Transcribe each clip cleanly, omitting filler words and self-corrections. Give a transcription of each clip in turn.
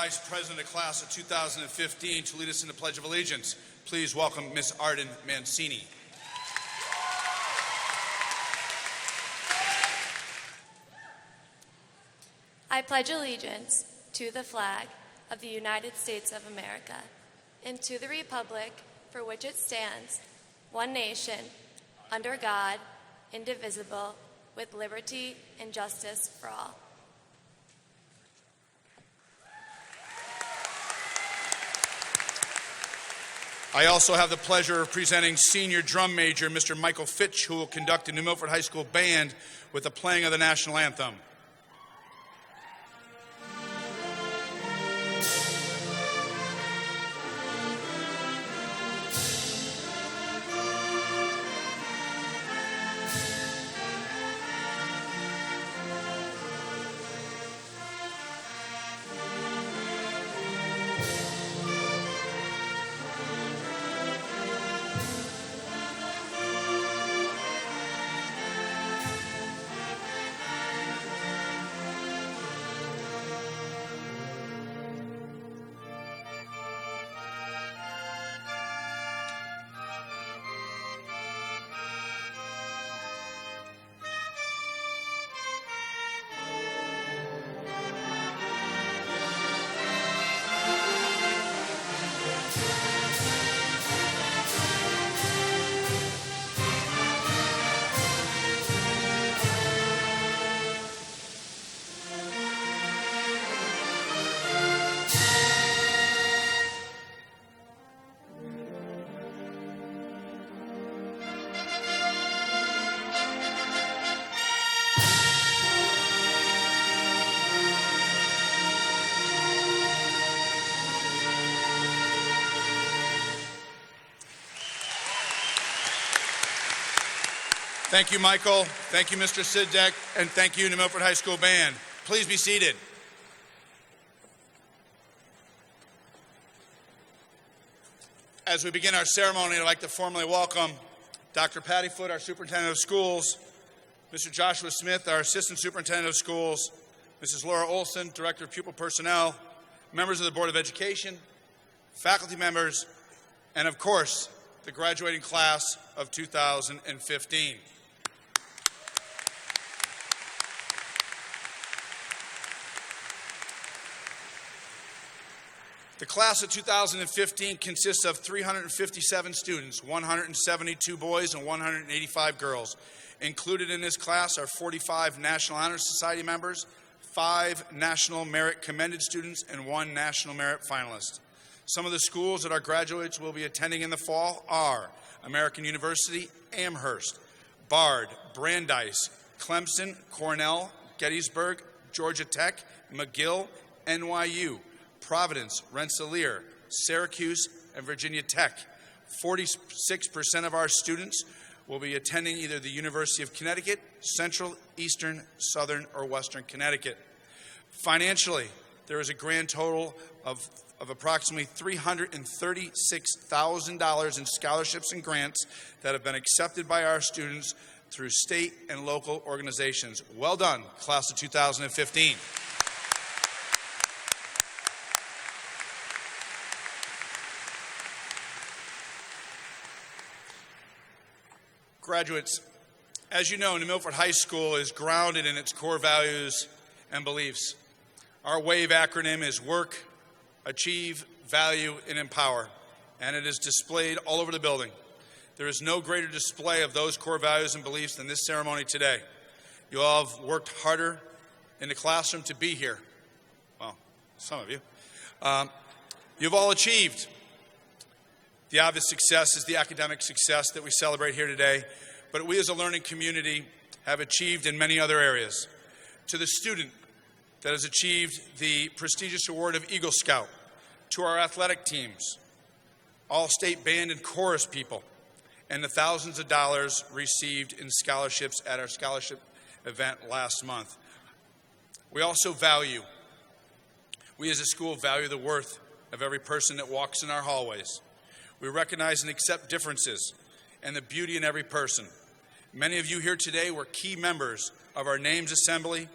Vice President of Class of 2015 to lead us in the Pledge of Allegiance. Please welcome Ms. Arden Mancini. I pledge allegiance to the flag of the United States of America and to the republic for which it stands, one nation, under God, indivisible, with liberty and justice for all. I also have the pleasure of presenting Senior Drum Major Mr. Michael Fitch, who will conduct the New Milford High School Band with the playing of the National Anthem. Thank you, Michael. Thank you, Mr. Sidek, and thank you, New Milford High School Band. Please be seated. As we begin our ceremony, I'd like to formally welcome Dr. Patty Foote, our Superintendent of Schools, Mr. Joshua Smith, our Assistant Superintendent of Schools, Mrs. Laura Olson, Director of Pupil Personnel, members of the Board of Education, faculty members, and of course, the graduating class of 2015. The class of 2015 consists of 357 students, 172 boys and 185 girls. Included in this class are 45 National Honor Society members, 5 National Merit Commended students, and 1 National Merit finalist. Some of the schools that our graduates will be attending in the fall are American University, Amherst, Bard, Brandeis, Clemson, Cornell, Gettysburg, Georgia Tech, McGill, NYU, Providence, Rensselaer, Syracuse, and Virginia Tech. 46% of our students will be attending either the University of Connecticut, Central, Eastern, Southern, or Western Connecticut. Financially, there is a grand total of approximately $336,000 in scholarships and grants that have been accepted by our students through state and local organizations. Well done, class of 2015. Graduates, as you know, New Milford High School is grounded in its core values and beliefs. Our WAVE acronym is Work, Achieve, Value, and Empower, and it is displayed all over the building. There is no greater display of those core values and beliefs than this ceremony today. You all have worked harder in the classroom to be here. Well, some of you. You've all achieved. The obvious success is the academic success that we celebrate here today, but we as a learning community have achieved in many other areas. To the student that has achieved the prestigious award of Eagle Scout, to our athletic teams, all state band and chorus people, and the thousands of dollars received in scholarships at our scholarship event last month. We also value, we as a school value the worth of every person that walks in our hallways. We recognize and accept differences and the beauty in every person. Many of you here today were key members of our names assembly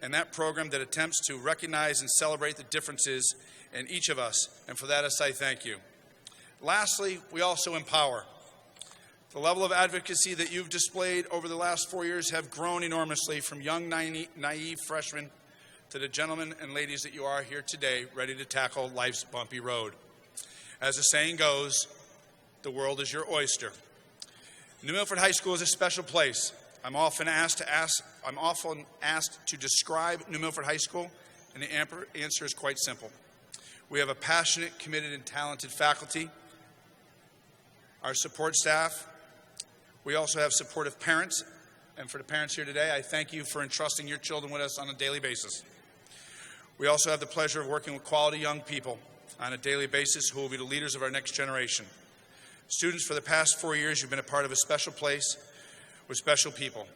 and that program that attempts to recognize and celebrate the differences in each of us, and for that I say thank you. Lastly, we also empower. The level of advocacy that you've displayed over the last 4 years have grown enormously, from young, naive freshmen to the gentlemen and ladies that you are here today, ready to tackle life's bumpy road. As the saying goes, the world is your oyster. New Milford High School is a special place. I'm often asked to describe New Milford High School, and the answer is quite simple. We have a passionate, committed, and talented faculty, our support staff. We also have supportive parents, and for the parents here today, I thank you for entrusting your children with us on a daily basis. We also have the pleasure of working with quality young people on a daily basis who will be the leaders of our next generation. Students, for the past 4 years, you've been a part of a special place with special people.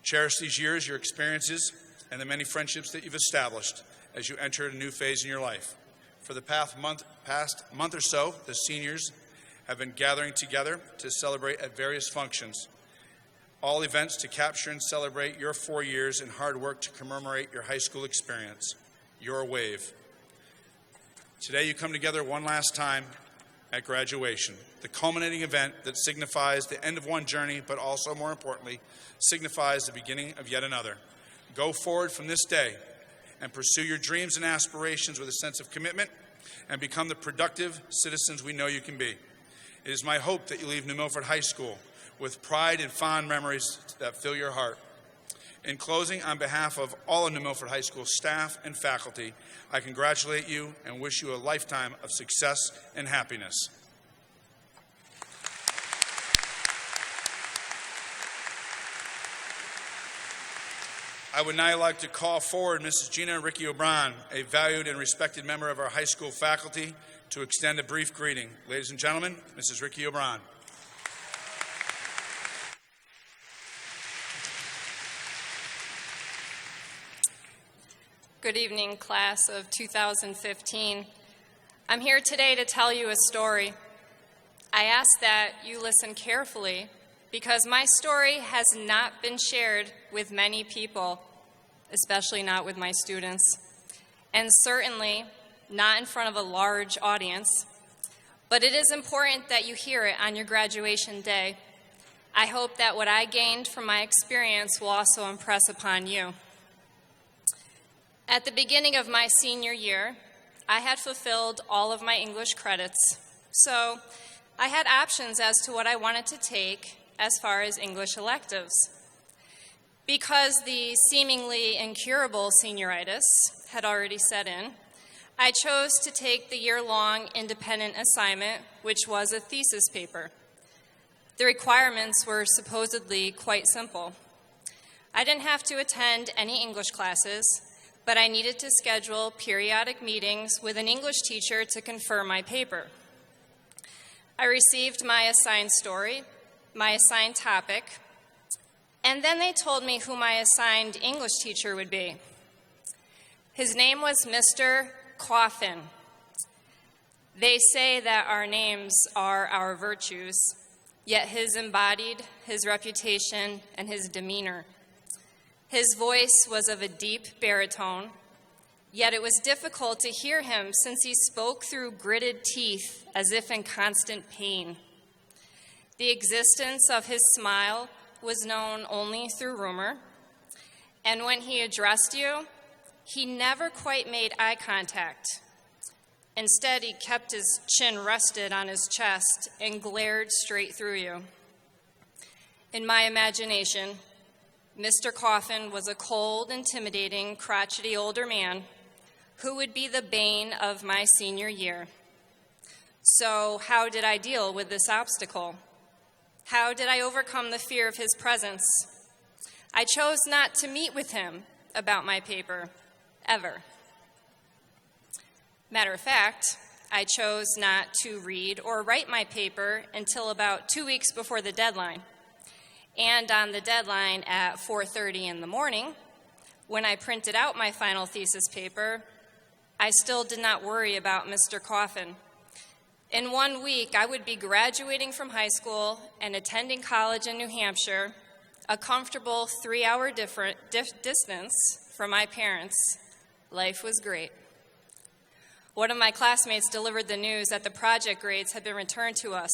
Cherish these years, your experiences, and the many friendships that you've established as you enter a new phase in your life. For the past month or so, the seniors have been gathering together to celebrate at various functions, all events to capture and celebrate your 4 years and hard work to commemorate your high school experience, your wave. Today you come together one last time at graduation, the culminating event that signifies the end of one journey, but also, more importantly, signifies the beginning of yet another. Go forward from this day and pursue your dreams and aspirations with a sense of commitment and become the productive citizens we know you can be. It is my hope that you leave New Milford High School with pride and fond memories that fill your heart. In closing, on behalf of all of New Milford High School staff and faculty, I congratulate you and wish you a lifetime of success and happiness. I would now like to call forward Mrs. Gina Ricky O'Brien, a valued and respected member of our high school faculty, to extend a brief greeting. Ladies and gentlemen, Mrs. Ricky O'Brien. Good evening, class of 2015. I'm here today to tell you a story. I ask that you listen carefully because my story has not been shared with many people, especially not with my students, and certainly not in front of a large audience. But it is important that you hear it on your graduation day. I hope that what I gained from my experience will also impress upon you. At the beginning of my senior year, I had fulfilled all of my English credits, so I had options as to what I wanted to take as far as English electives. Because the seemingly incurable senioritis had already set in, I chose to take the year-long independent assignment, which was a thesis paper. The requirements were supposedly quite simple. I didn't have to attend any English classes, but I needed to schedule periodic meetings with an English teacher to confirm my paper. I received my assigned story, my assigned topic, and then they told me who my assigned English teacher would be. His name was Mr. Coffin. They say that our names are our virtues, yet his embodied his reputation and his demeanor. His voice was of a deep baritone, yet it was difficult to hear him since he spoke through gritted teeth as if in constant pain. The existence of his smile was known only through rumor, and when he addressed you, he never quite made eye contact. Instead, he kept his chin rested on his chest and glared straight through you. In my imagination, Mr. Coffin was a cold, intimidating, crotchety older man who would be the bane of my senior year. So how did I deal with this obstacle? How did I overcome the fear of his presence? I chose not to meet with him about my paper, ever. Matter of fact, I chose not to read or write my paper until about 2 weeks before the deadline. And on the deadline at 4:30 in the morning, when I printed out my final thesis paper, I still did not worry about Mr. Coffin. In 1 week, I would be graduating from high school and attending college in New Hampshire, a comfortable 3-hour distance from my parents, life was great. One of my classmates delivered the news that the project grades had been returned to us.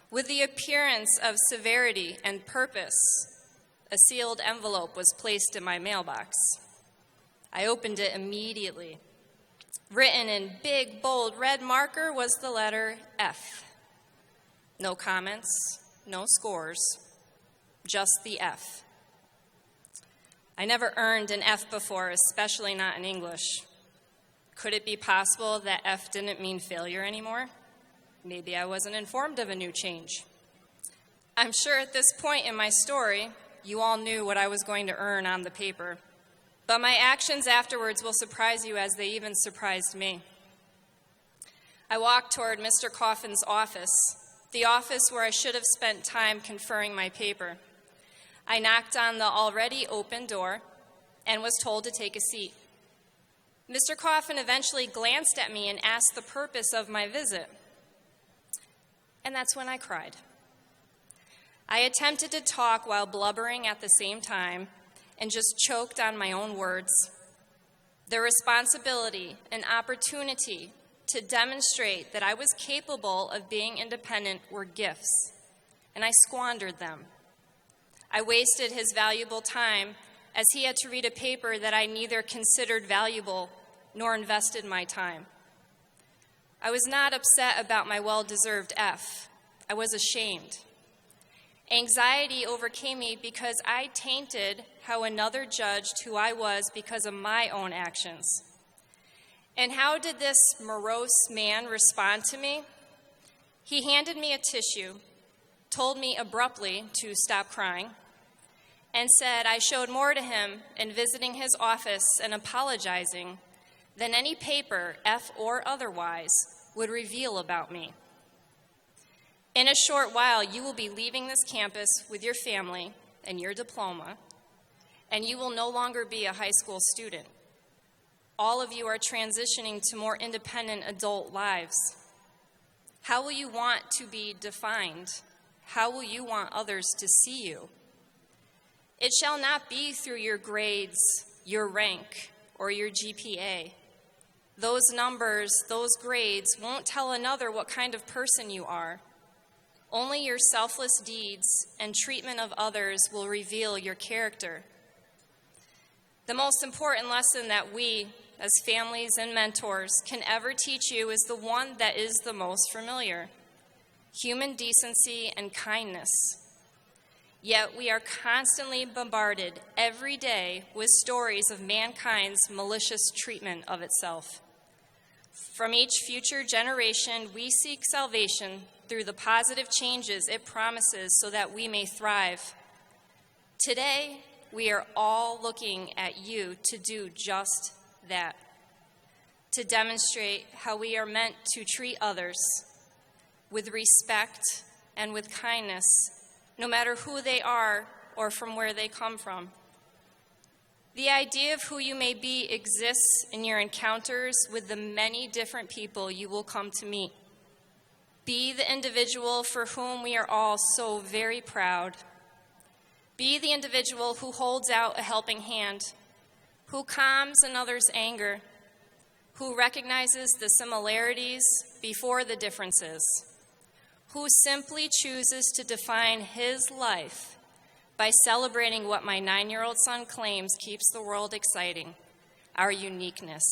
With the appearance of severity and purpose, a sealed envelope was placed in my mailbox. I opened it immediately. Written in big, bold red marker was the letter F. No comments, no scores, just the F. I never earned an F before, especially not in English. Could it be possible that F didn't mean failure anymore? Maybe I wasn't informed of a new change. I'm sure at this point in my story, you all knew what I was going to earn on the paper. But my actions afterwards will surprise you as they even surprised me. I walked toward Mr. Coffin's office, the office where I should have spent time conferring my paper. I knocked on the already open door and was told to take a seat. Mr. Coffin eventually glanced at me and asked the purpose of my visit. And that's when I cried. I attempted to talk while blubbering at the same time and just choked on my own words. The responsibility and opportunity to demonstrate that I was capable of being independent were gifts, and I squandered them. I wasted his valuable time as he had to read a paper that I neither considered valuable nor invested my time. I was not upset about my well-deserved F. I was ashamed. Anxiety overcame me because I tainted how another judged who I was because of my own actions. And how did this morose man respond to me? He handed me a tissue, told me abruptly to stop crying, and said I showed more to him in visiting his office and apologizing than any paper, F or otherwise, would reveal about me. In a short while, you will be leaving this campus with your family and your diploma, and you will no longer be a high school student. All of you are transitioning to more independent adult lives. How will you want to be defined? How will you want others to see you? It shall not be through your grades, your rank, or your GPA. Those numbers, those grades won't tell another what kind of person you are. Only your selfless deeds and treatment of others will reveal your character. The most important lesson that we, as families and mentors, can ever teach you is the one that is the most familiar: human decency and kindness. Yet we are constantly bombarded every day with stories of mankind's malicious treatment of itself. From each future generation, we seek salvation through the positive changes it promises so that we may thrive. Today, we are all looking at you to do just that, to demonstrate how we are meant to treat others with respect and with kindness, no matter who they are or from where they come from. The idea of who you may be exists in your encounters with the many different people you will come to meet. Be the individual for whom we are all so very proud. Be the individual who holds out a helping hand, who calms another's anger, who recognizes the similarities before the differences, who simply chooses to define his life by celebrating what my 9-year-old son claims keeps the world exciting: our uniqueness.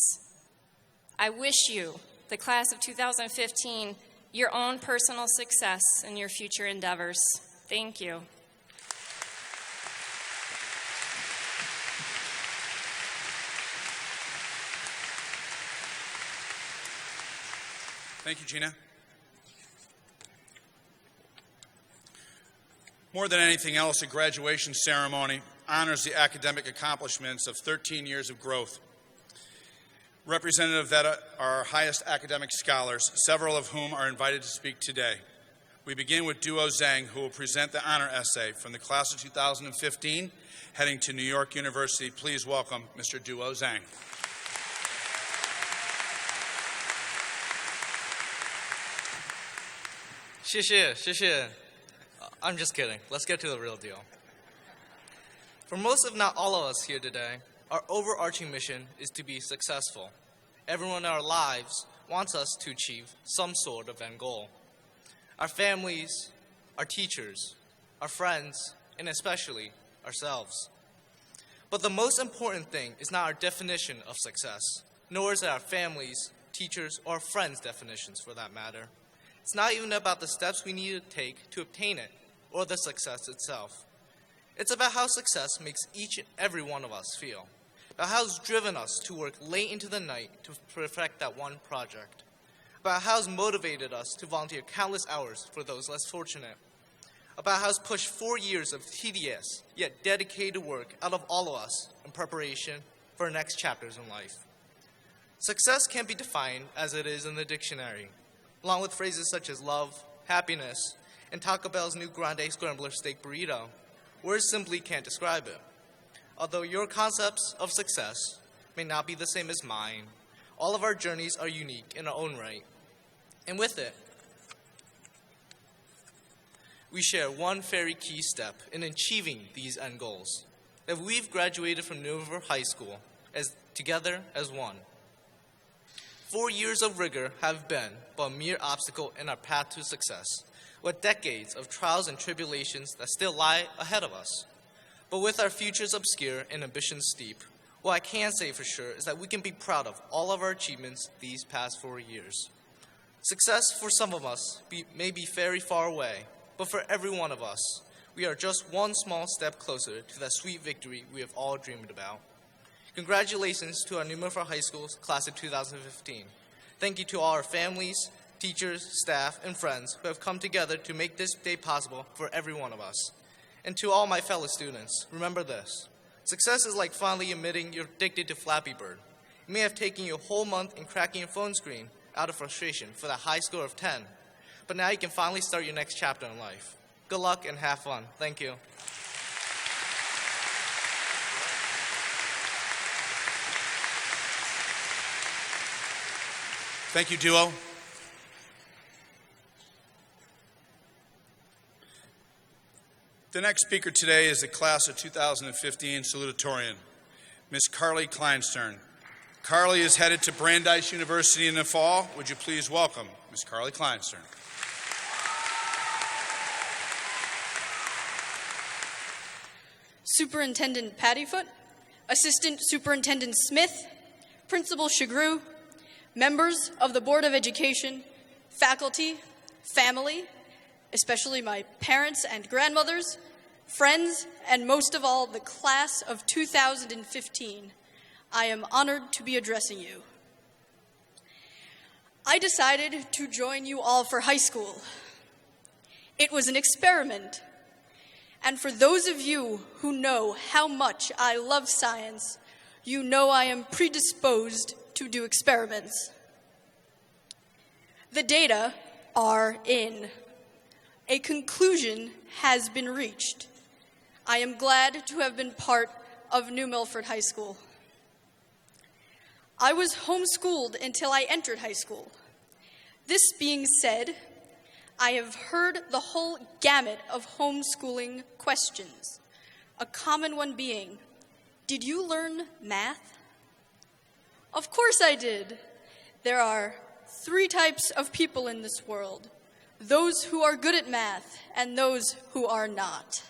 I wish you, the class of 2015, your own personal success in your future endeavors. Thank you. Thank you, Gina. More than anything else, a graduation ceremony honors the academic accomplishments of 13 years of growth. Representative that are our highest academic scholars, several of whom are invited to speak today. We begin with Duo Zhang, who will present the honor essay from the class of 2015, heading to New York University. Please welcome Mr. Duo Zhang. I'm just kidding. Let's get to the real deal. For most, if not all of us here today, Our overarching mission is to be successful. Everyone in our lives wants us to achieve some sort of end goal. Our families, our teachers, our friends, and especially ourselves. But the most important thing is not our definition of success, nor is it our families, teachers, or friends' definitions for that matter. It's not even about the steps we need to take to obtain it, or the success itself. It's about how success makes each and every one of us feel, about how it's driven us to work late into the night to perfect that one project, about how it's motivated us to volunteer countless hours for those less fortunate, about how it's pushed 4 years of tedious yet dedicated work out of all of us in preparation for our next chapters in life. Success can't be defined as it is in the dictionary, along with phrases such as love, happiness, and Taco Bell's new Grande Scrambler Steak Burrito. Words simply can't describe it. Although your concepts of success may not be the same as mine, all of our journeys are unique in our own right. And with it, we share one very key step in achieving these end goals, that we've graduated from Milford High School together as one. 4 years of rigor have been but a mere obstacle in our path to success, with decades of trials and tribulations that still lie ahead of us. But with our futures obscure and ambitions steep, what I can say for sure is that we can be proud of all of our achievements these past 4 years. Success for some of us may be very far away, but for every one of us, we are just one small step closer to that sweet victory we have all dreamed about. Congratulations to our New Milford High School's class of 2015. Thank you to all our families, teachers, staff, and friends who have come together to make this day possible for every one of us. And to all my fellow students, remember this. Success is like finally admitting you're addicted to Flappy Bird. It may have taken you a whole month in cracking your phone screen out of frustration for that high score of 10. But now you can finally start your next chapter in life. Good luck and have fun. Thank you. Thank you, duo. The next speaker today is the class of 2015 salutatorian, Ms. Carly Kleinstern. Carly is headed to Brandeis University in the fall. Would you please welcome Ms. Carly Kleinstern. Superintendent Pattyfoot, Assistant Superintendent Smith, Principal Shagru, members of the Board of Education, faculty, family, especially my parents and grandmothers, friends, and most of all, the class of 2015. I am honored to be addressing you. I decided to join you all for high school. It was an experiment. And for those of you who know how much I love science, you know I am predisposed to do experiments. The data are in. A conclusion has been reached. I am glad to have been part of New Milford High School. I was homeschooled until I entered high school. This being said, I have heard the whole gamut of homeschooling questions, a common one being, did you learn math? Of course I did. There are 3 types of people in this world, those who are good at math and those who are not.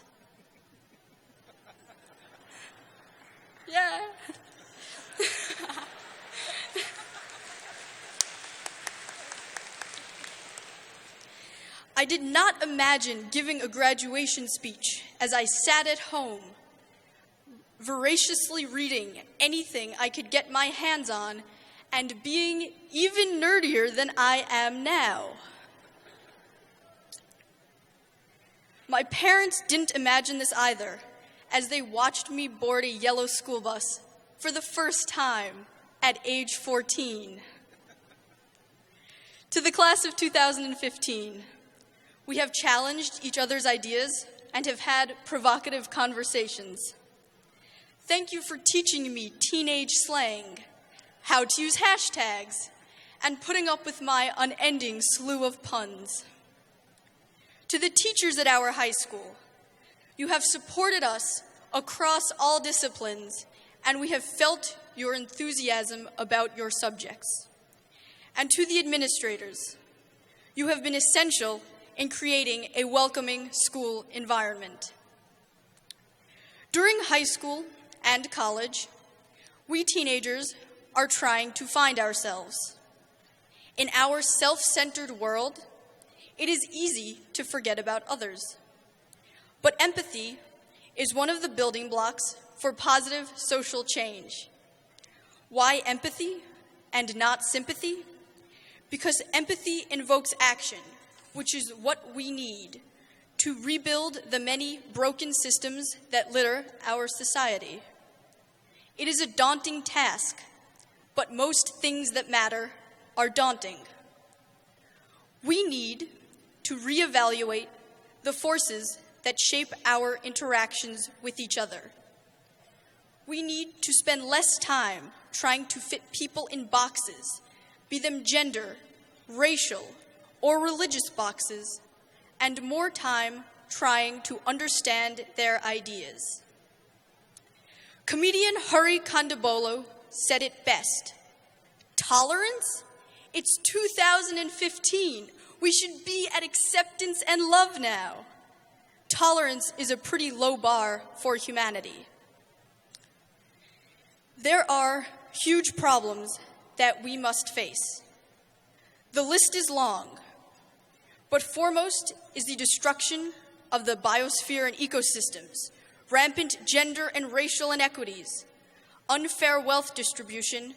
Yeah. I did not imagine giving a graduation speech as I sat at home, voraciously reading anything I could get my hands on and being even nerdier than I am now. My parents didn't imagine this either, as they watched me board a yellow school bus for the first time at age 14. To the class of 2015, we have challenged each other's ideas and have had provocative conversations. Thank you for teaching me teenage slang, how to use hashtags, and putting up with my unending slew of puns. To the teachers at our high school, you have supported us across all disciplines and we have felt your enthusiasm about your subjects. And to the administrators, you have been essential in creating a welcoming school environment. During high school and college, we teenagers are trying to find ourselves. In our self-centered world, it is easy to forget about others. But empathy is one of the building blocks for positive social change. Why empathy and not sympathy? Because empathy invokes action, which is what we need to rebuild the many broken systems that litter our society. It is a daunting task, but most things that matter are daunting. We need to reevaluate the forces that shape our interactions with each other. We need to spend less time trying to fit people in boxes, be them gender, racial, or religious boxes, and more time trying to understand their ideas. Comedian Hari Kondabolu said it best. Tolerance? It's 2015. We should be at acceptance and love now. Tolerance is a pretty low bar for humanity. There are huge problems that we must face. The list is long, but foremost is the destruction of the biosphere and ecosystems, rampant gender and racial inequities, unfair wealth distribution,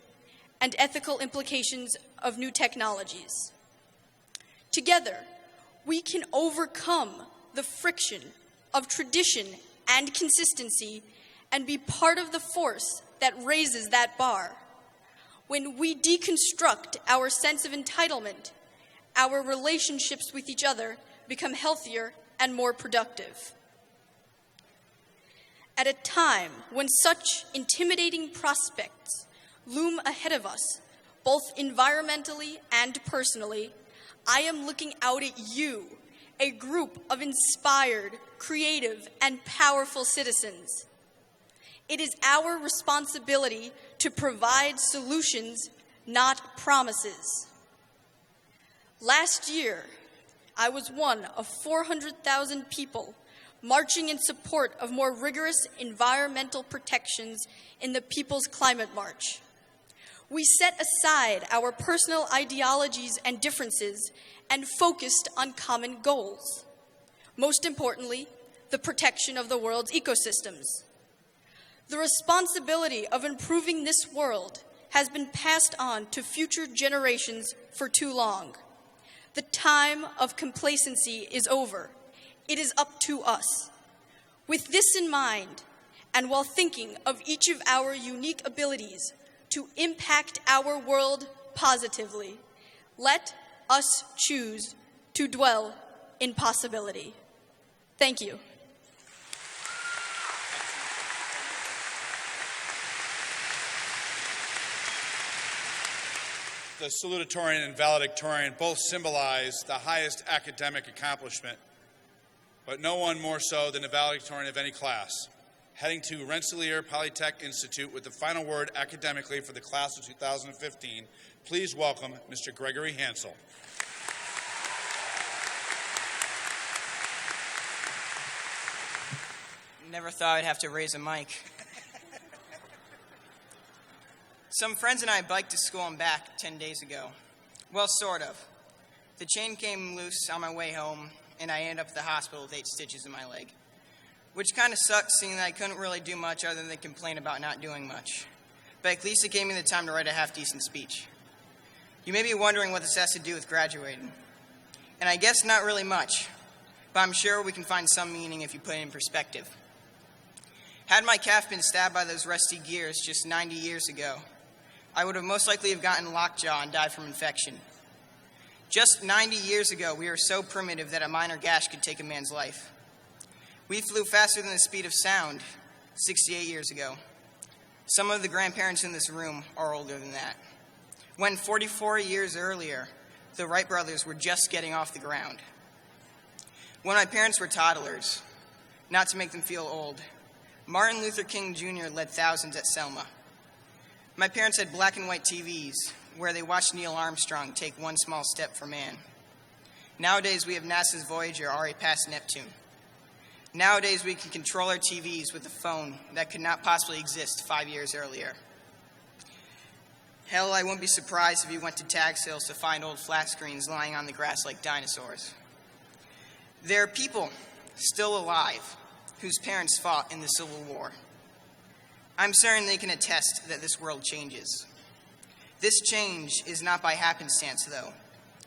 and ethical implications of new technologies. Together, we can overcome the friction of tradition and consistency and be part of the force that raises that bar. When we deconstruct our sense of entitlement, our relationships with each other become healthier and more productive. At a time when such intimidating prospects loom ahead of us, both environmentally and personally, I am looking out at you, a group of inspired, creative, and powerful citizens. It is our responsibility to provide solutions, not promises. Last year, I was one of 400,000 people marching in support of more rigorous environmental protections in the People's Climate March. We set aside our personal ideologies and differences and focused on common goals. Most importantly, the protection of the world's ecosystems. The responsibility of improving this world has been passed on to future generations for too long. The time of complacency is over. It is up to us. With this in mind, and while thinking of each of our unique abilities to impact our world positively, let us choose to dwell in possibility. Thank you. The salutatorian and valedictorian both symbolize the highest academic accomplishment, but no one more so than the valedictorian of any class. Heading to Rensselaer Polytech Institute with the final word academically for the class of 2015, please welcome Mr. Gregory Hansel. Never thought I'd have to raise a mic. Some friends and I biked to school and back 10 days ago. Well, sort of. The chain came loose on my way home, and I ended up at the hospital with 8 stitches in my leg. Which kind of sucks, seeing that I couldn't really do much other than complain about not doing much. But at least it gave me the time to write a half-decent speech. You may be wondering what this has to do with graduating. And I guess not really much, but I'm sure we can find some meaning if you put it in perspective. Had my calf been stabbed by those rusty gears just 90 years ago, I would have most likely have gotten lockjaw and died from infection. Just 90 years ago, we were so primitive that a minor gash could take a man's life. We flew faster than the speed of sound 68 years ago. Some of the grandparents in this room are older than that. When 44 years earlier, the Wright brothers were just getting off the ground. When my parents were toddlers, not to make them feel old, Martin Luther King Jr. led thousands at Selma. My parents had black and white TVs where they watched Neil Armstrong take one small step for man. Nowadays, we have NASA's Voyager already past Neptune. Nowadays, we can control our TVs with a phone that could not possibly exist 5 years earlier. Hell, I wouldn't be surprised if you went to tag sales to find old flat screens lying on the grass like dinosaurs. There are people still alive whose parents fought in the Civil War. I'm certain they can attest that this world changes. This change is not by happenstance, though.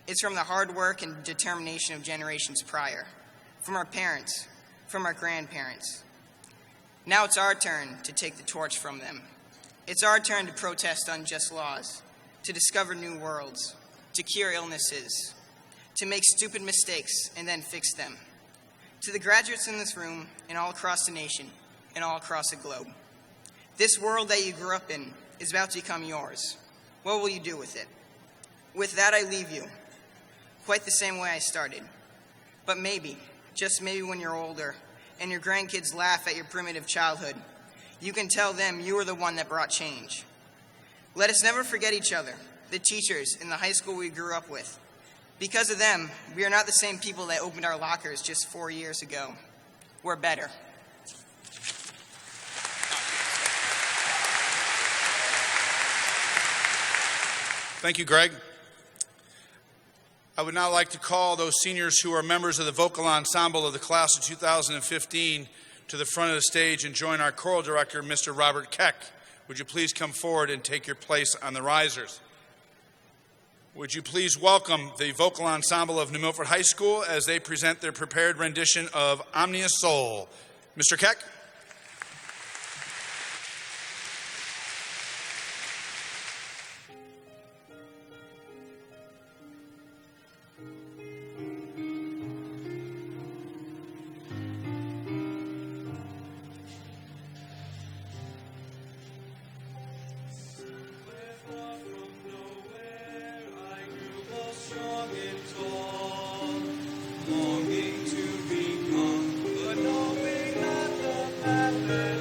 It's from the hard work and determination of generations prior, from our parents, from our grandparents. Now it's our turn to take the torch from them. It's our turn to protest unjust laws, to discover new worlds, to cure illnesses, to make stupid mistakes and then fix them. To the graduates in this room and all across the nation and all across the globe, this world that you grew up in is about to become yours. What will you do with it? With that, I leave you, quite the same way I started. But maybe, just maybe when you're older and your grandkids laugh at your primitive childhood, you can tell them you were the one that brought change. Let us never forget each other, the teachers in the high school we grew up with. Because of them, we are not the same people that opened our lockers just 4 years ago. We're better. Thank you, Greg. I would now like to call those seniors who are members of the vocal ensemble of the class of 2015 to the front of the stage and join our choral director, Mr. Robert Keck. Would you please come forward and take your place on the risers? Would you please welcome the vocal ensemble of New Milford High School as they present their prepared rendition of Omnia Soul. Mr. Keck? Longing to become, but knowing not the path that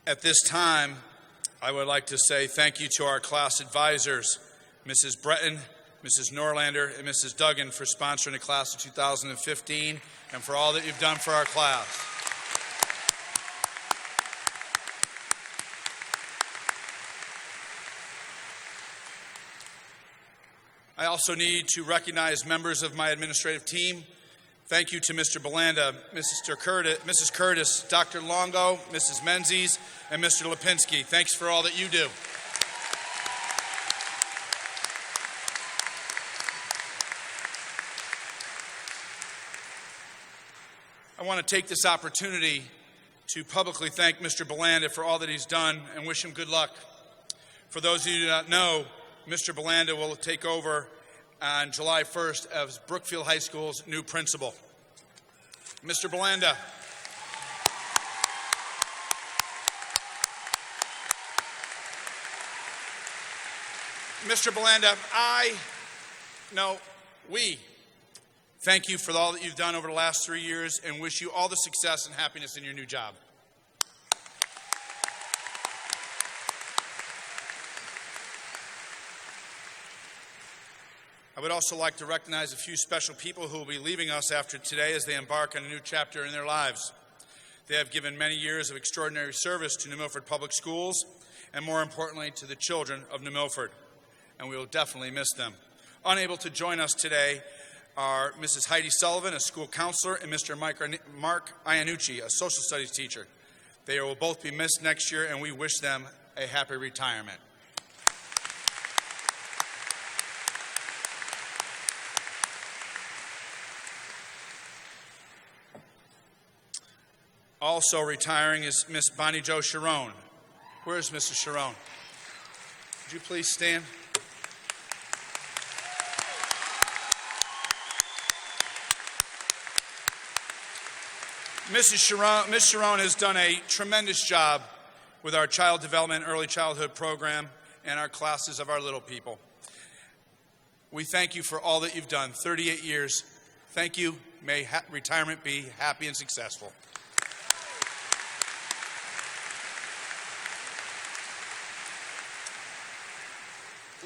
At this time, I would like to say thank you to our class advisors, Mrs. Breton, Mrs. Norlander, and Mrs. Duggan for sponsoring the class of 2015 and for all that you've done for our class. I also need to recognize members of my administrative team. Thank you to Mr. Belanda, Mrs. Curtis, Dr. Longo, Mrs. Menzies, and Mr. Lipinski. Thanks for all that you do. I want to take this opportunity to publicly thank Mr. Belanda for all that he's done and wish him good luck. For those of you who do not know, Mr. Belanda will take over on July 1st as Brookfield High School's new principal. Mr. Belanda. Mr. Belanda, we thank you for all that you've done over the last 3 years and wish you all the success and happiness in your new job. I would also like to recognize a few special people who will be leaving us after today as they embark on a new chapter in their lives. They have given many years of extraordinary service to New Milford Public Schools and, more importantly, to the children of New Milford, and we will definitely miss them. Unable to join us today are Mrs. Heidi Sullivan, a school counselor, and Mr. Mark Iannucci, a social studies teacher. They will both be missed next year, and we wish them a happy retirement. Also retiring is Miss Bonnie Jo Sharon. Where is Mrs. Sharon? Would you please stand? Miss Sharon has done a tremendous job with our child development early childhood program and our classes of our little people. We thank you for all that you've done. 38 years. Thank you. May retirement be happy and successful.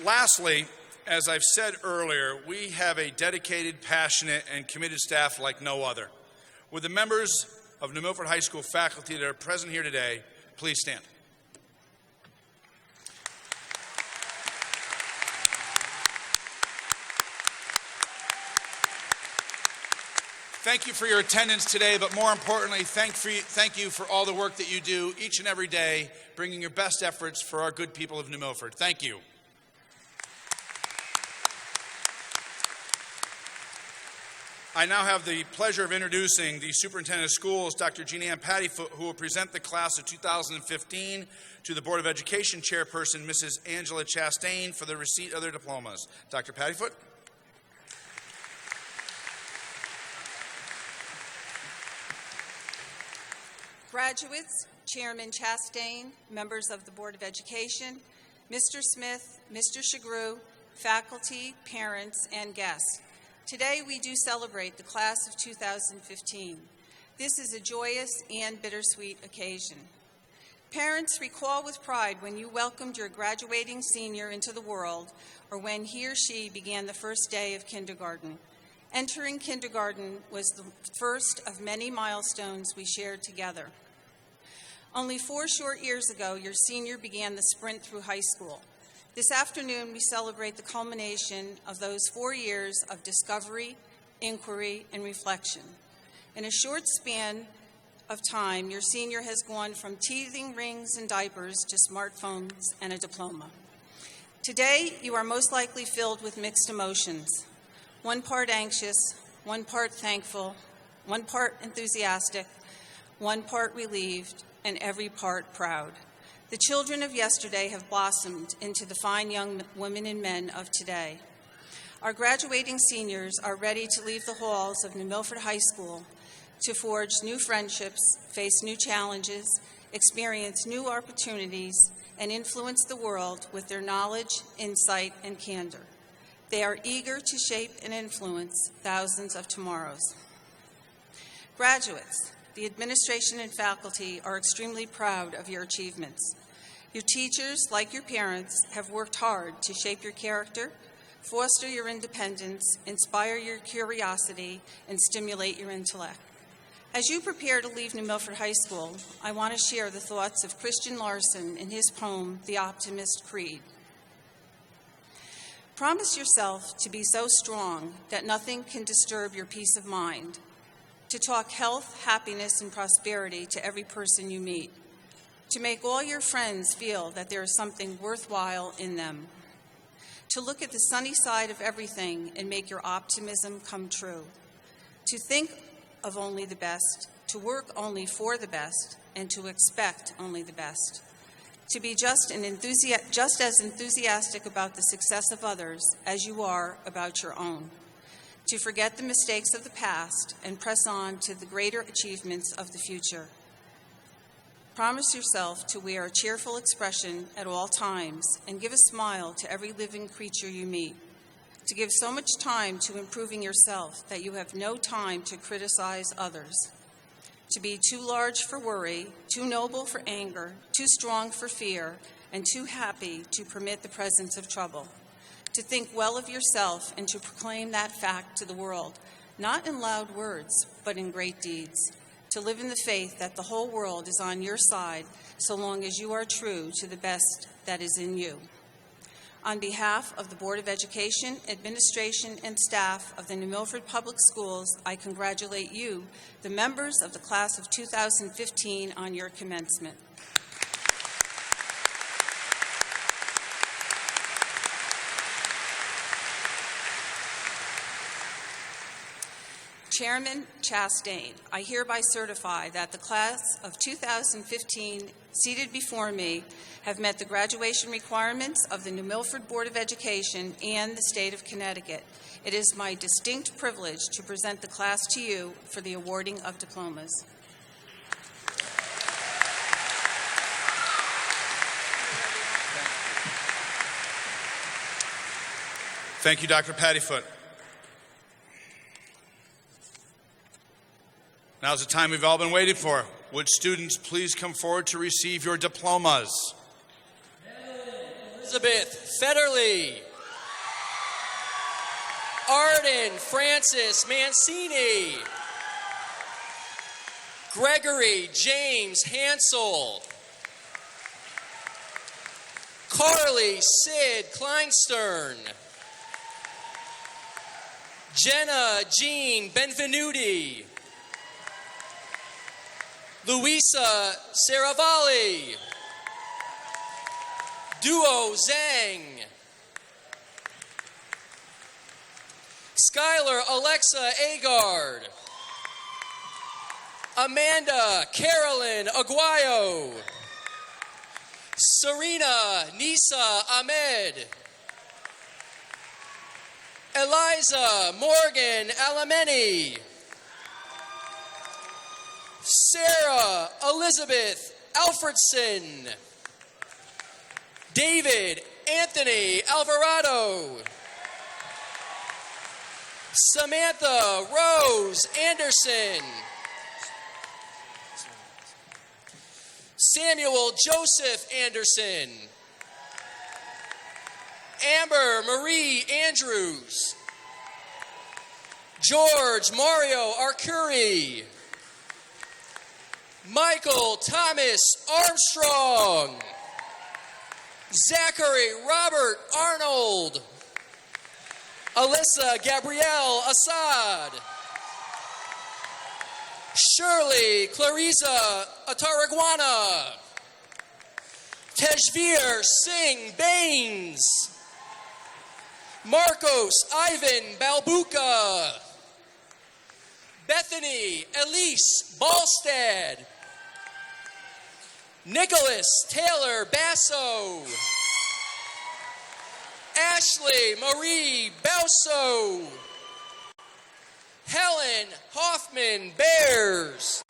Lastly, as I've said earlier, we have a dedicated, passionate, and committed staff like no other. Would the members of New Milford High School faculty that are present here today please stand? Thank you for your attendance today, but more importantly, thank you for all the work that you do each and every day, bringing your best efforts for our good people of New Milford. Thank you. I now have the pleasure of introducing the Superintendent of Schools, Dr. Jean Ann Pattyfoot, who will present the class of 2015 to the Board of Education Chairperson, Mrs. Angela Chastain, for the receipt of their diplomas. Dr. Pattyfoot. Graduates, Chairman Chastain, members of the Board of Education, Mr. Smith, Mr. Shagru, faculty, parents, and guests. Today we do celebrate the class of 2015. This is a joyous and bittersweet occasion. Parents, recall with pride when you welcomed your graduating senior into the world or when he or she began the first day of kindergarten. Entering kindergarten was the first of many milestones we shared together. Only 4 short years ago, your senior began the sprint through high school. This afternoon, we celebrate the culmination of those 4 years of discovery, inquiry, and reflection. In a short span of time, your senior has gone from teething rings and diapers to smartphones and a diploma. Today, you are most likely filled with mixed emotions. 1 part anxious, 1 part thankful, 1 part enthusiastic, 1 part relieved, and every part proud. The children of yesterday have blossomed into the fine young women and men of today. Our graduating seniors are ready to leave the halls of New Milford High School to forge new friendships, face new challenges, experience new opportunities, and influence the world with their knowledge, insight, and candor. They are eager to shape and influence thousands of tomorrows. Graduates, the administration and faculty are extremely proud of your achievements. Your teachers, like your parents, have worked hard to shape your character, foster your independence, inspire your curiosity, and stimulate your intellect. As you prepare to leave New Milford High School, I want to share the thoughts of Christian Larson in his poem, The Optimist Creed. Promise yourself to be so strong that nothing can disturb your peace of mind, to talk health, happiness, and prosperity to every person you meet, to make all your friends feel that there is something worthwhile in them, to look at the sunny side of everything and make your optimism come true, to think of only the best, to work only for the best, and to expect only the best, to be just as enthusiastic about the success of others as you are about your own, to forget the mistakes of the past and press on to the greater achievements of the future. Promise yourself to wear a cheerful expression at all times and give a smile to every living creature you meet, to give so much time to improving yourself that you have no time to criticize others, to be too large for worry, too noble for anger, too strong for fear, and too happy to permit the presence of trouble, to think well of yourself and to proclaim that fact to the world, not in loud words, but in great deeds, to live in the faith that the whole world is on your side so long as you are true to the best that is in you. On behalf of the Board of Education, administration, and staff of the New Milford Public Schools, I congratulate you, the members of the class of 2015, on your commencement. Chairman Chastain, I hereby certify that the class of 2015 seated before me have met the graduation requirements of the New Milford Board of Education and the state of Connecticut. It is my distinct privilege to present the class to you for the awarding of diplomas. Thank you, Dr. Pattyfoot. Now's the time we've all been waiting for. Would students please come forward to receive your diplomas? Elizabeth Federley. Arden Francis Mancini. Gregory James Hansel. Carly Sid Kleinstern. Jenna Jean Benvenuti. Luisa Saravalli. Duo Zhang. Skylar Alexa Agard. Amanda Carolyn Aguayo. Serena Nisa Ahmed. Eliza Morgan Alameni. Sarah Elizabeth Alfredson. David Anthony Alvarado. Samantha Rose Anderson. Samuel Joseph Anderson. Amber Marie Andrews. George Mario Arcuri. Michael Thomas Armstrong. Zachary Robert Arnold. Alyssa Gabrielle Assad. Shirley Clarissa Ataragwana. Tejveer Singh Baines. Marcos Ivan Balbuka. Bethany Elise Ballstad. Nicholas Taylor Basso. Ashley Marie Bauso. Helen Hoffman Bears.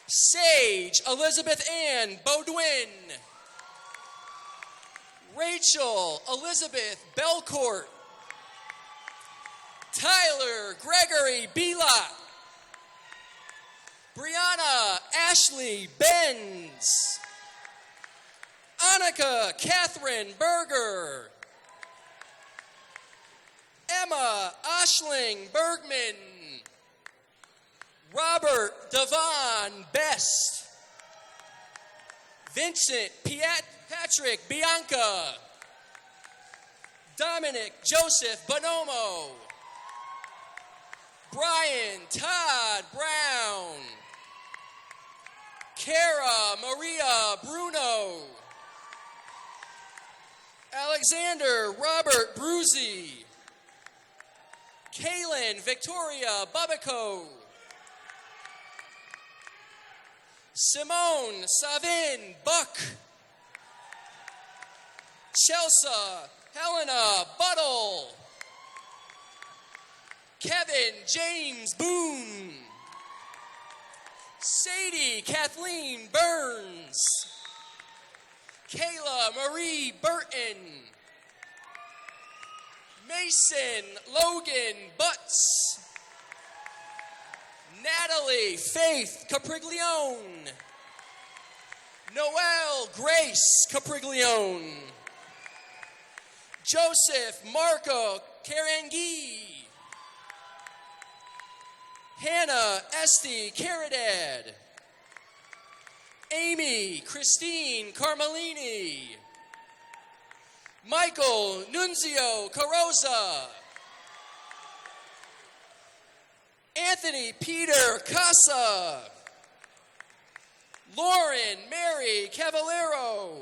Sage Elizabeth Ann Baudouin. Rachel Elizabeth Belcourt. Tyler Gregory Belot. Brianna Ashley Benz. Annika Catherine Berger. Emma Oshling Bergman. Robert Devon Best. Vincent Patrick Bianca. Dominic Joseph Bonomo. Brian Todd Brown. Kara Maria Bruno. Alexander Robert Bruzy. Kaylin Victoria Bubico. Simone Savin Buck. Chelsea Helena Buttle. Kevin James Boone. Sadie Kathleen Burns. Kayla Marie Burton. Mason Logan Butts. Natalie Faith Capriglione. Noelle Grace Capriglione. Joseph Marco Carangui. Hannah Esty Caridad. Amy Christine Carmelini. Michael Nunzio Carosa. Anthony Peter Casa. Lauren Mary Cavallero.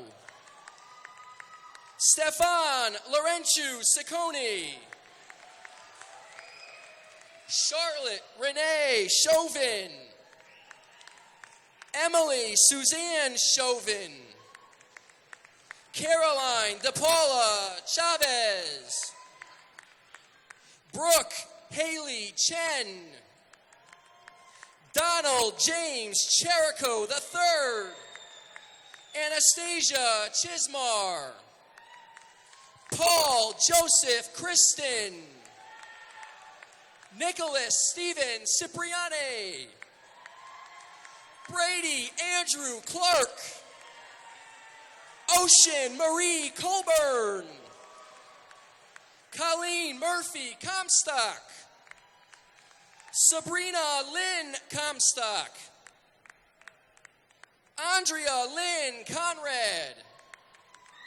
Stefan Laurentiu Ciccone. Charlotte Renee Chauvin. Emily Suzanne Chauvin. Caroline DePaula Chavez. Brooke Haley Chen. Donald James Cherico III. Anastasia Chismar. Paul Joseph Kristen. Nicholas Stephen Cipriani. Brady Andrew Clark. Ocean Marie Colburn. Colleen Murphy Comstock. Sabrina Lynn Comstock. Andrea Lynn Conrad.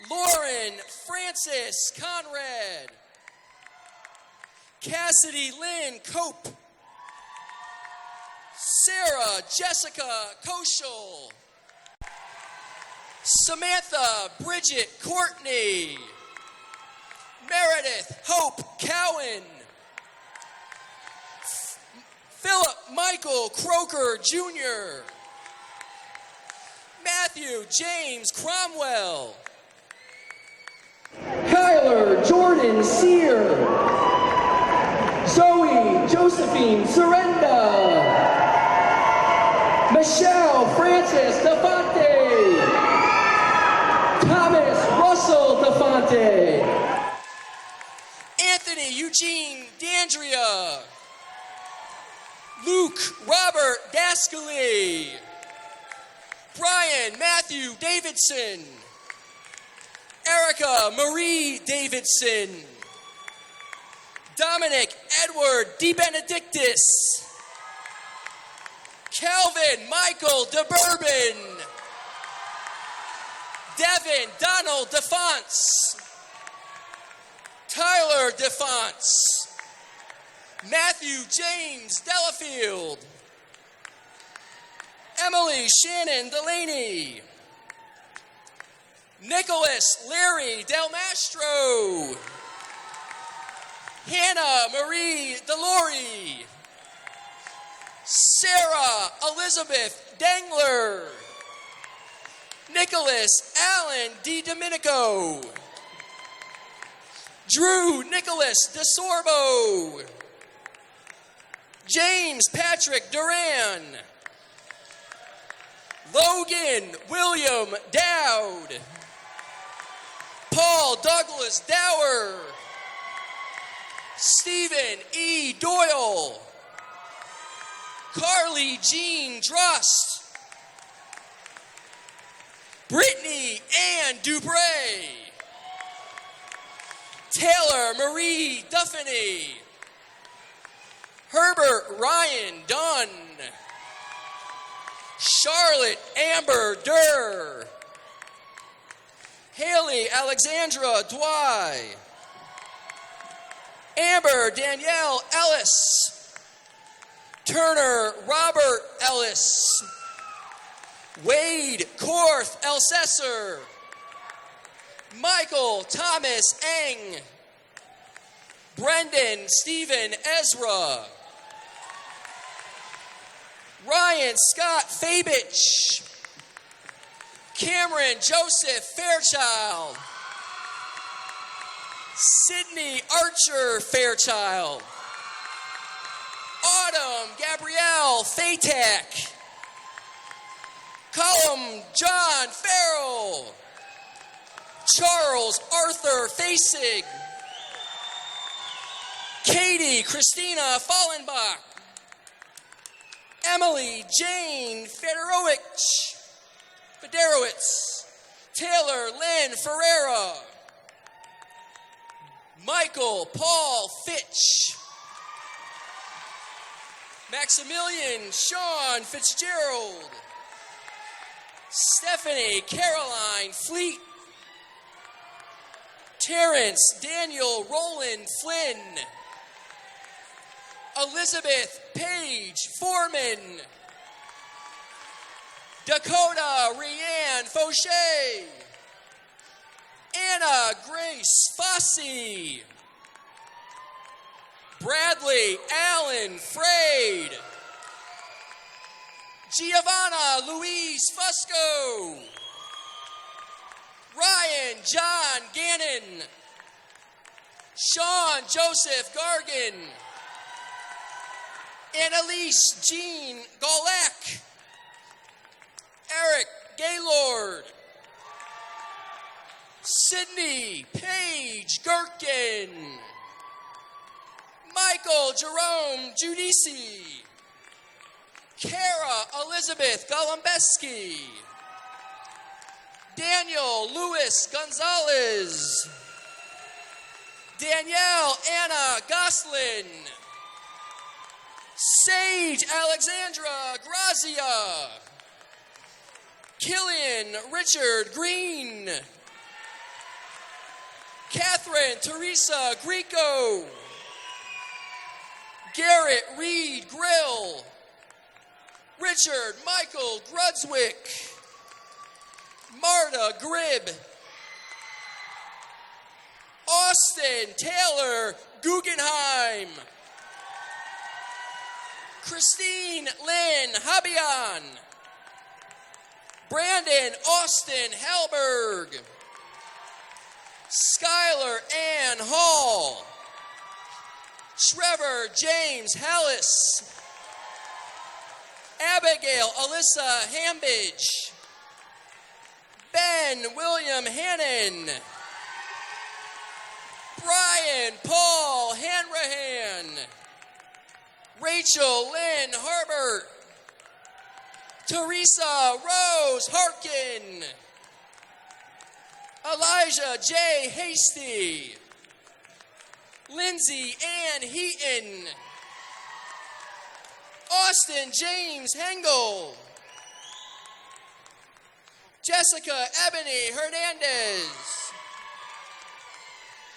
Lauren Francis Conrad. Cassidy Lynn Cope. Sarah Jessica Koschel. Samantha Bridget Courtney. Meredith Hope Cowan. Philip Michael Croker Jr. Matthew James Cromwell. Kyler Jordan Sear. Zoe Josephine Sorenda. Michelle Francis DeFonte. Thomas Russell DeFonte. Anthony Eugene D'Andrea. Luke Robert Dascali. Brian Matthew Davidson. Erica Marie Davidson. Dominic Edward DeBenedictis. Calvin Michael DeBourbon. Devin Donald DeFonts. Tyler DeFonts. Matthew James Delafield. Emily Shannon Delaney. Nicholas Larry Del Mastro. Hannah Marie DeLore. Sarah Elizabeth Dangler. Nicholas Allen DiDomenico. Drew Nicholas DeSorbo. James Patrick Duran. Logan William Dowd. Paul Douglas Dower. Stephen E. Doyle. Carly Jean Drust. Brittany Ann Dubray. Taylor Marie Duffany. Herbert Ryan Dunn. Charlotte Amber Durr. Haley Alexandra Dwy. Amber Danielle Ellis. Turner Robert Ellis. Wade Korth Elsesser. Michael Thomas Eng. Brendan Stephen Ezra. Ryan Scott Fabich. Cameron Joseph Fairchild. Sydney Archer Fairchild. Autumn Gabrielle Fatak. Colum John Farrell. Charles Arthur Fasig. Katie Christina Fallenbach. Emily Jane Federowicz. Taylor Lynn Ferreira. Michael Paul Fitch. Maximilian Sean Fitzgerald. Stephanie Caroline Fleet. Terrence Daniel Roland Flynn. Elizabeth Page Foreman. Dakota Rianne Fauché. Anna Grace Fossey. Bradley Allen Frade. Giovanna Louise Fusco. Ryan John Gannon. Sean Joseph Gargan. Annalise Jean Golek. Eric Gaylord. Sydney Paige Gherkin. Michael Jerome Giudici. Kara Elizabeth Golombeski. Daniel Louis Gonzalez. Danielle Anna Goslin. Sage Alexandra Grazia. Killian Richard Green. Catherine Teresa Greco. Garrett Reed Grill. Richard Michael Grudswick. Marta Gribb. Austin Taylor Guggenheim. Christine Lynn Habian. Brandon Austin Hellberg. Skylar Ann Hall. Trevor James Hallis. Abigail Alyssa Hambidge. Ben William Hannon. Brian Paul Hanrahan. Rachel Lynn Harbert. Teresa Rose Harkin. Elijah J. Hasty. Lindsay Ann Heaton. Austin James Hengel. Jessica Ebony Hernandez.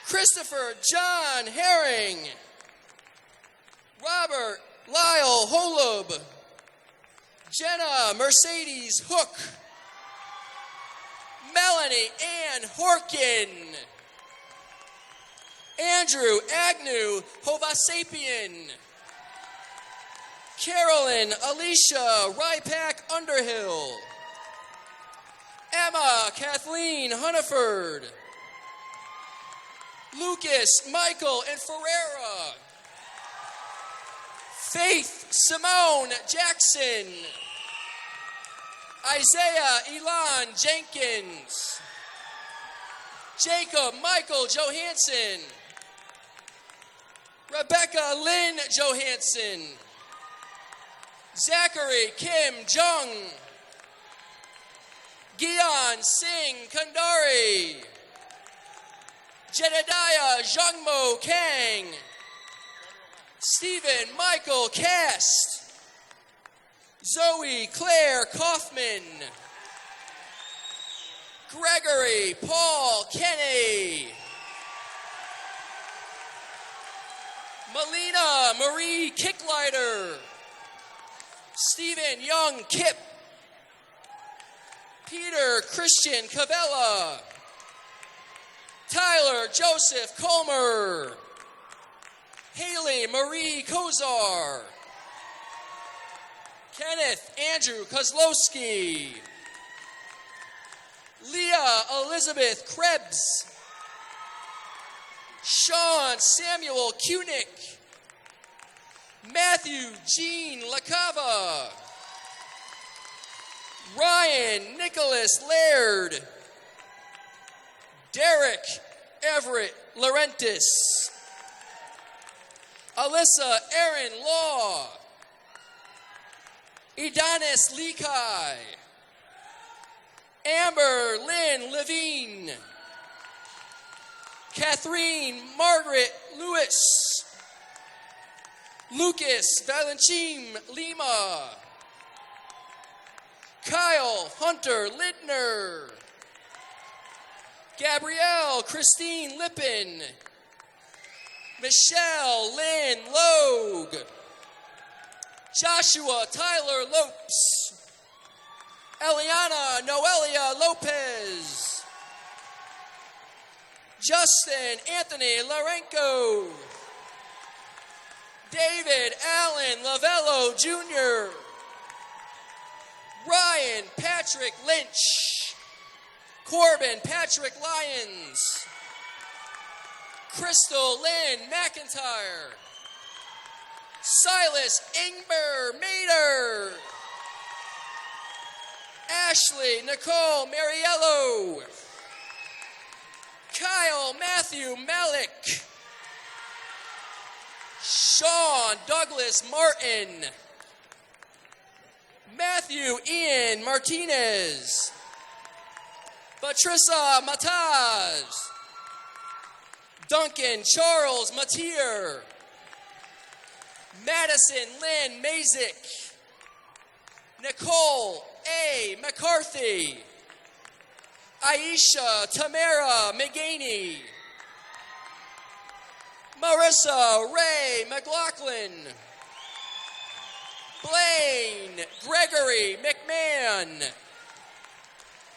Christopher John Herring. Robert Lyle Holub. Jenna Mercedes Hook. Melanie Ann Horkin. Andrew Agnew Hovasapien. Carolyn Alicia Rypack Underhill. Emma Kathleen Hunniford. Lucas Michael and Ferreira. Faith Simone Jackson. Isaiah Elon Jenkins. Jacob Michael Johansson. Rebecca Lynn Johansson. Zachary Kim Jung. Gian Singh Kandari. Jedediah Zhangmo Kang. Stephen Michael Cast. Zoe Claire Kaufman. Gregory Paul Kenny. Melina Marie Kicklighter. Stephen Young Kip. Peter Christian Cavella. Tyler Joseph Colmer. Haley Marie Kozar. Kenneth Andrew Kozlowski. Leah Elizabeth Krebs. Sean Samuel Kunick. Matthew Jean LaCava. Ryan Nicholas Laird. Derek Everett Laurentis. Alyssa Aaron Law. Edonis Lekai. Amber Lynn Levine. Catherine Margaret Lewis. Lucas Valenchim Lima. Kyle Hunter Lidner. Gabrielle Christine Lippin. Michelle Lynn Logue. Joshua Tyler Lopes. Eliana Noelia Lopez. Justin Anthony Larenko. David Allen Lavello Jr. Ryan Patrick Lynch. Corbin Patrick Lyons. Crystal Lynn McIntyre. Silas Ingber Mader. Ashley Nicole Mariello. Kyle Matthew Malik. Sean Douglas Martin. Matthew Ian Martinez. Patricia Mataz. Duncan Charles Matier. Madison Lynn Mazik. Nicole A. McCarthy. Aisha Tamara McGaney. Marissa Ray McLaughlin. Blaine Gregory McMahon.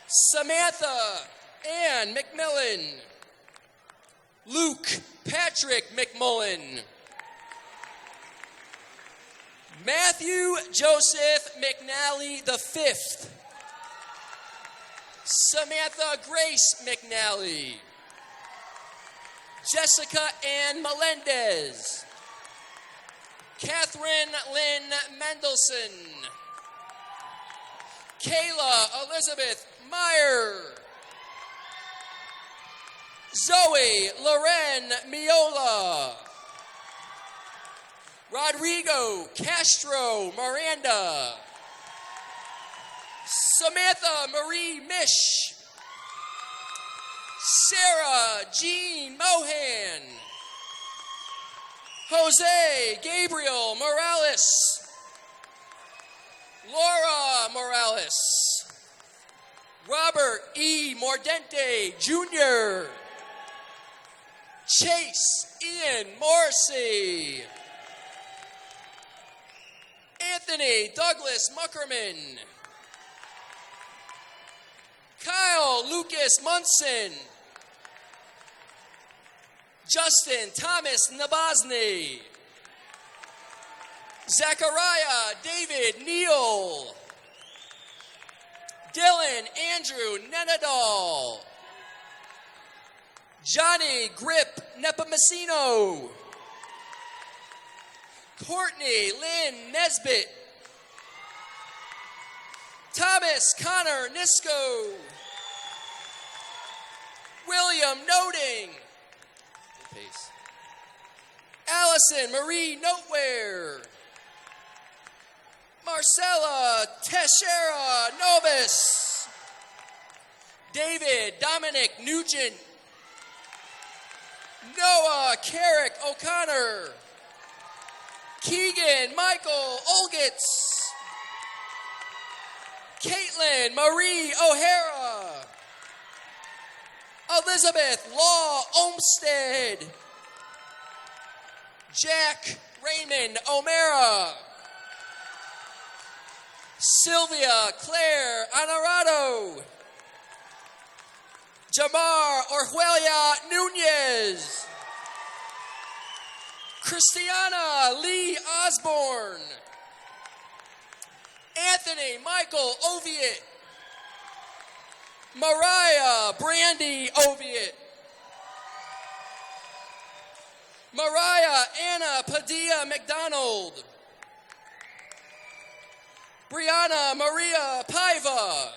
Samantha Ann McMillan. Luke Patrick McMullen. Matthew Joseph McNally V. Samantha Grace McNally. Jessica Ann Melendez. Catherine Lynn Mendelson. Kayla Elizabeth Meyer. Zoe Loren Miola. Rodrigo Castro Miranda. Samantha Marie Mish. Sarah Jean Mohan. Jose Gabriel Morales. Laura Morales. Robert E. Mordente Jr. Chase Ian Morrissey. Anthony Douglas Muckerman. Kyle Lucas Munson. Justin Thomas Nabozny. Zachariah David Neal. Dylan Andrew Nenadal. Johnny Grip Nepomuceno. Courtney Lynn Nesbitt. Thomas Connor Nisco. William Noting. Pace. Allison Marie Noteware. Marcella Teixeira Novus. David Dominic Nugent. Noah Carrick O'Connor. Keegan Michael Olgitz. Caitlin Marie O'Hara. Elizabeth Law Olmsted. Jack Raymond O'Mara. Sylvia Claire Honorado. Jamar Orjuela Nunez. Christiana Lee Osborne. Anthony Michael Oviatt. Mariah Brandy Oviatt. Mariah Anna Padilla McDonald. Brianna Maria Paiva.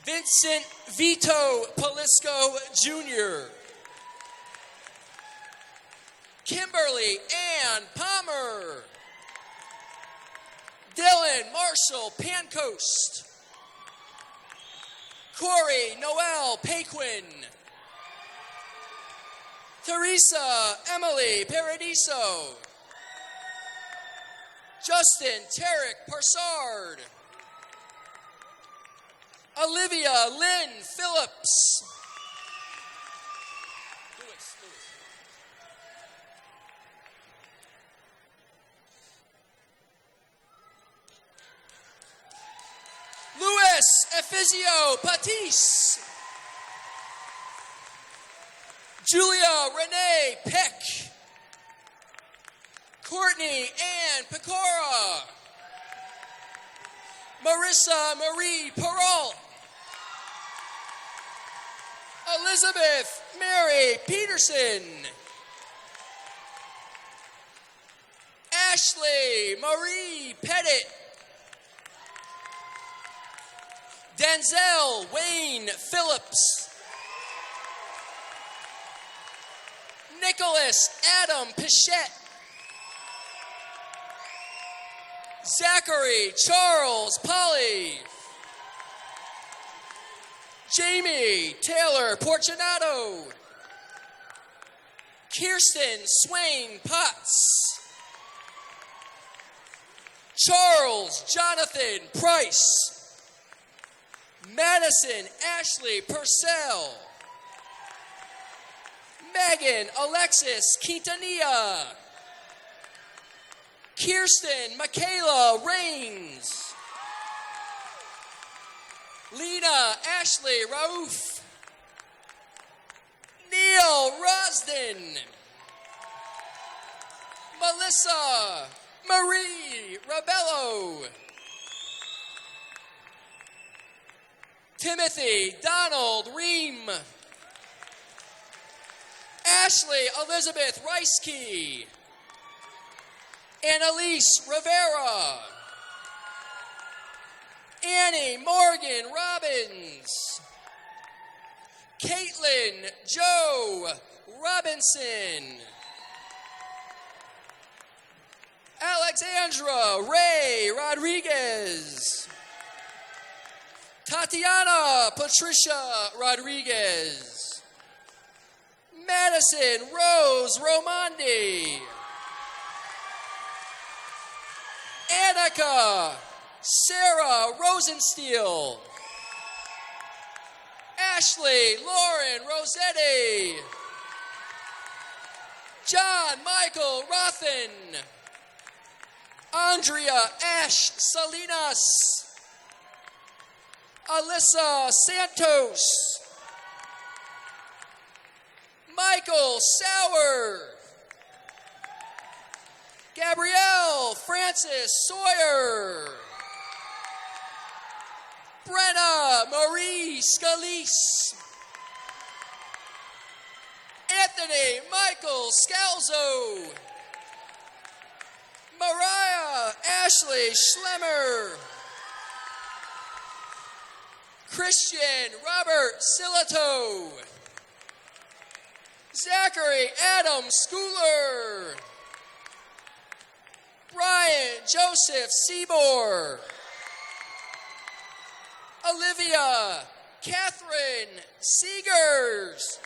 Vincent Vito Polisco Jr. Kimberly Ann Palmer. Dylan Marshall Pancoast. Corey Noel Paquin. Teresa Emily Paradiso. Justin Tarek Parsard. Olivia Lynn Phillips. Louis Efizio Patisse. Julia Renee Peck. Courtney Ann Pecora. Marissa Marie Peralt. Elizabeth Mary Peterson. Ashley Marie Pettit. Denzel Wayne Phillips. Nicholas Adam Pichette. Zachary Charles Polly. Jamie Taylor Porcinato. Kirsten Swain Potts. Charles Jonathan Price. Madison Ashley Purcell. Megan Alexis Quintanilla. Kirsten Michaela Rains. Lena Ashley Rauf. Neil Rosden. Melissa Marie Rabello. Timothy Donald Ream. Ashley Elizabeth Reiske. Annalise Rivera. Annie Morgan Robbins. Caitlin Joe Robinson. Alexandra Ray Rodriguez. Tatiana Patricia Rodriguez. Madison Rose Romondi. Annika Sarah Rosensteel. Ashley Lauren Rossetti. John Michael Rothen. Andrea Ash Salinas. Alyssa Santos. Michael Sauer. Gabrielle Francis Sawyer. Brenna Marie Scalise. Anthony Michael Scalzo. Mariah Ashley Schlemmer. Christian Robert Silato. Zachary Adam Schooler. Brian Joseph Seymour. Olivia Catherine Seegers.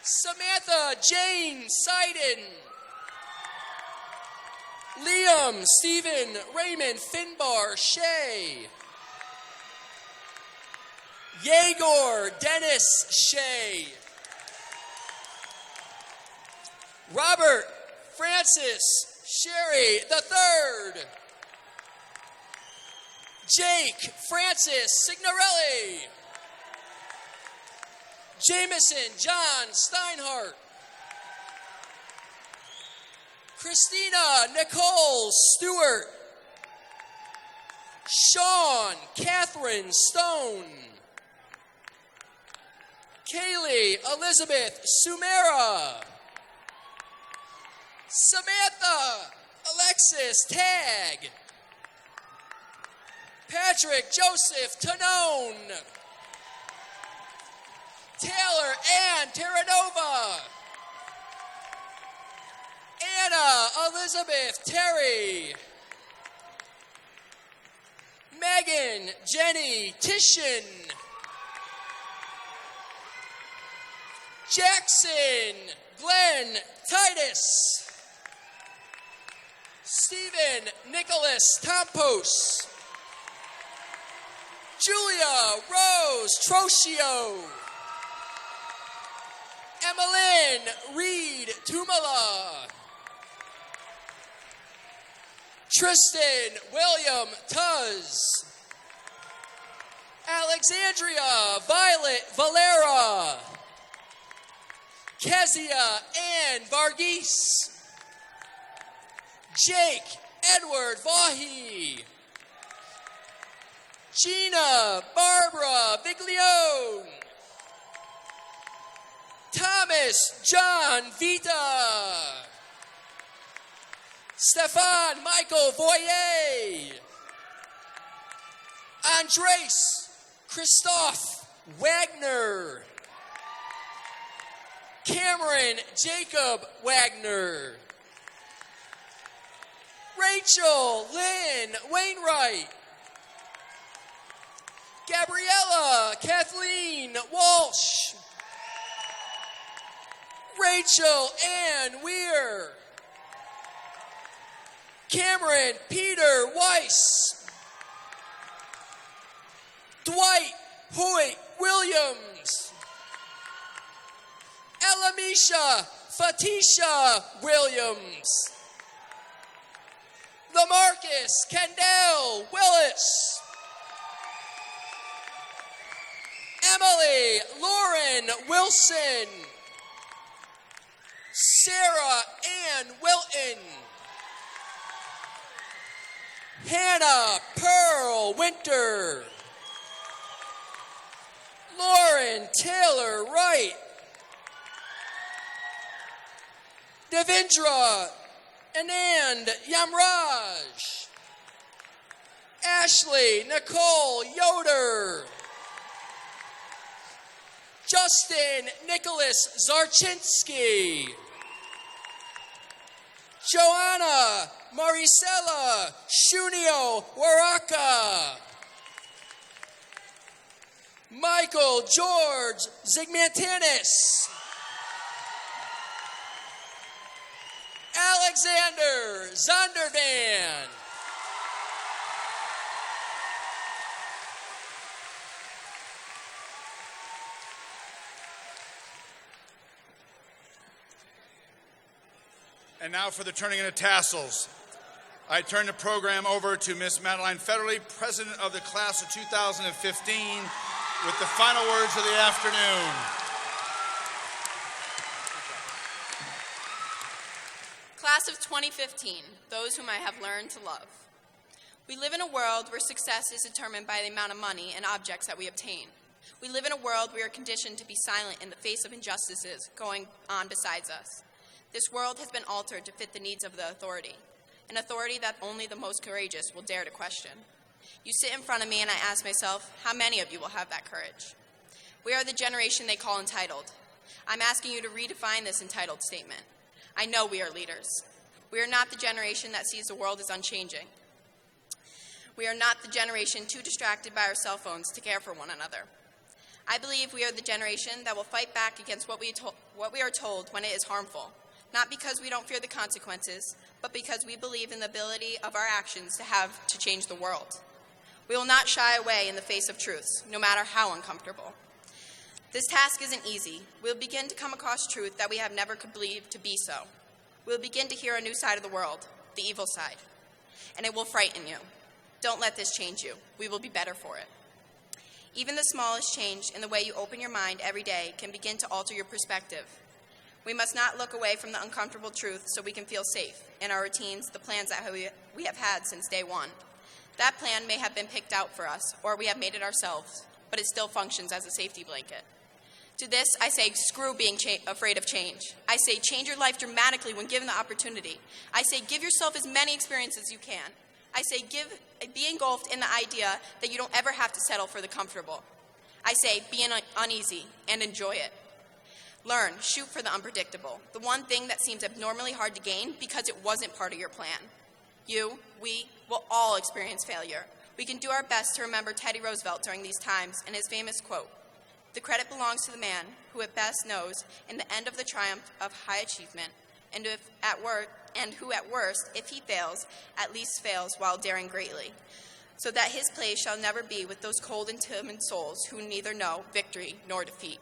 Samantha Jane Seiden. Liam Stephen Raymond Finbar Shea. Yegor Dennis Shea. Robert Francis Sherry III. Jake Francis Signorelli. Jameson John Steinhardt. Christina Nicole Stewart. Sean Catherine Stone. Kaylee Elizabeth Sumera. Samantha Alexis Tagg. Patrick Joseph Tanone. Taylor Ann Terranova. Anna Elizabeth Terry. Megan Jenny Titian. Jackson Glenn Titus. Stephen Nicholas Campos. Julia Rose Trocio. Emmeline Reed Tumala. Tristan William Tuz. Alexandria Violet Valera. Kezia Ann Varghese. Jake Edward Vahi. Gina Barbara Viglione. Thomas John Vita. Stefan Michael Voyer. Andres Christoph Wagner. Cameron Jacob Wagner. Rachel Lynn Wainwright. Gabriella Kathleen Walsh. Rachel Ann Weir. Cameron Peter Weiss. Dwight Hoyt Williams. Elamisha Fatisha Williams. LaMarcus Kendall Willis. Emily Lauren Wilson. Sarah Ann Wilton. Hannah Pearl Winter. Lauren Taylor Wright. Devendra Anand Yamraj. Ashley Nicole Yoder. Justin Nicholas Zarchinsky. Joanna Maricela Shunio Waraka. Michael George Zigmantanis. Alexander Zondervan. And now for the turning into tassels. I turn the program over to Miss Madeline Federley, President of the Class of 2015, with the final words of the afternoon. Class of 2015, those whom I have learned to love. We live in a world where success is determined by the amount of money and objects that we obtain. We live in a world where we are conditioned to be silent in the face of injustices going on besides us. This world has been altered to fit the needs of the authority, an authority that only the most courageous will dare to question. You sit in front of me and I ask myself, how many of you will have that courage? We are the generation they call entitled. I'm asking you to redefine this entitled statement. I know we are leaders. We are not the generation that sees the world as unchanging. We are not the generation too distracted by our cell phones to care for one another. I believe we are the generation that will fight back against what we are told when it is harmful, not because we don't fear the consequences, but because we believe in the ability of our actions to change the world. We will not shy away in the face of truths, no matter how uncomfortable. This task isn't easy. We'll begin to come across truth that we have never could believe to be so. We'll begin to hear a new side of the world, the evil side, and it will frighten you. Don't let this change you. We will be better for it. Even the smallest change in the way you open your mind every day can begin to alter your perspective. We must not look away from the uncomfortable truth so we can feel safe in our routines, the plans that we have had since day one. That plan may have been picked out for us, or we have made it ourselves, but it still functions as a safety blanket. To this, I say, screw being afraid of change. I say, change your life dramatically when given the opportunity. I say, give yourself as many experiences as you can. I say, be engulfed in the idea that you don't ever have to settle for the comfortable. I say, be uneasy and enjoy it. Learn, shoot for the unpredictable, the one thing that seems abnormally hard to gain because it wasn't part of your plan. We will all experience failure. We can do our best to remember Teddy Roosevelt during these times and his famous quote, "The credit belongs to the man who at best knows in the end of the triumph of high achievement, and who at worst, if he fails, at least fails while daring greatly, so that his place shall never be with those cold and timid souls who neither know victory nor defeat."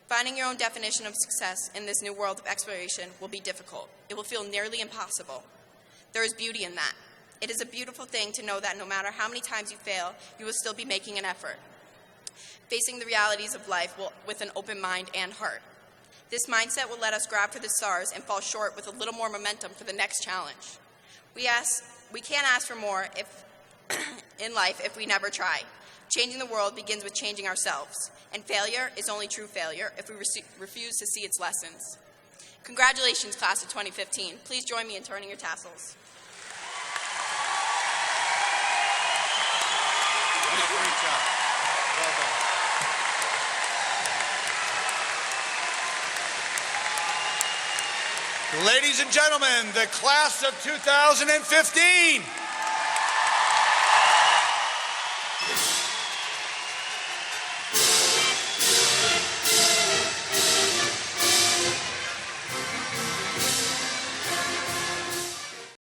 Finding your own definition of success in this new world of exploration will be difficult. It will feel nearly impossible. There is beauty in that. It is a beautiful thing to know that no matter how many times you fail, you will still be making an effort, facing the realities of life with an open mind and heart. This mindset will let us grab for the stars and fall short with a little more momentum for the next challenge. We can't ask for more in life if we never try. Changing the world begins with changing ourselves, and failure is only true failure if we refuse to see its lessons. Congratulations, class of 2015. Please join me in turning your tassels. Great job. Well done. Ladies and gentlemen, the class of 2015.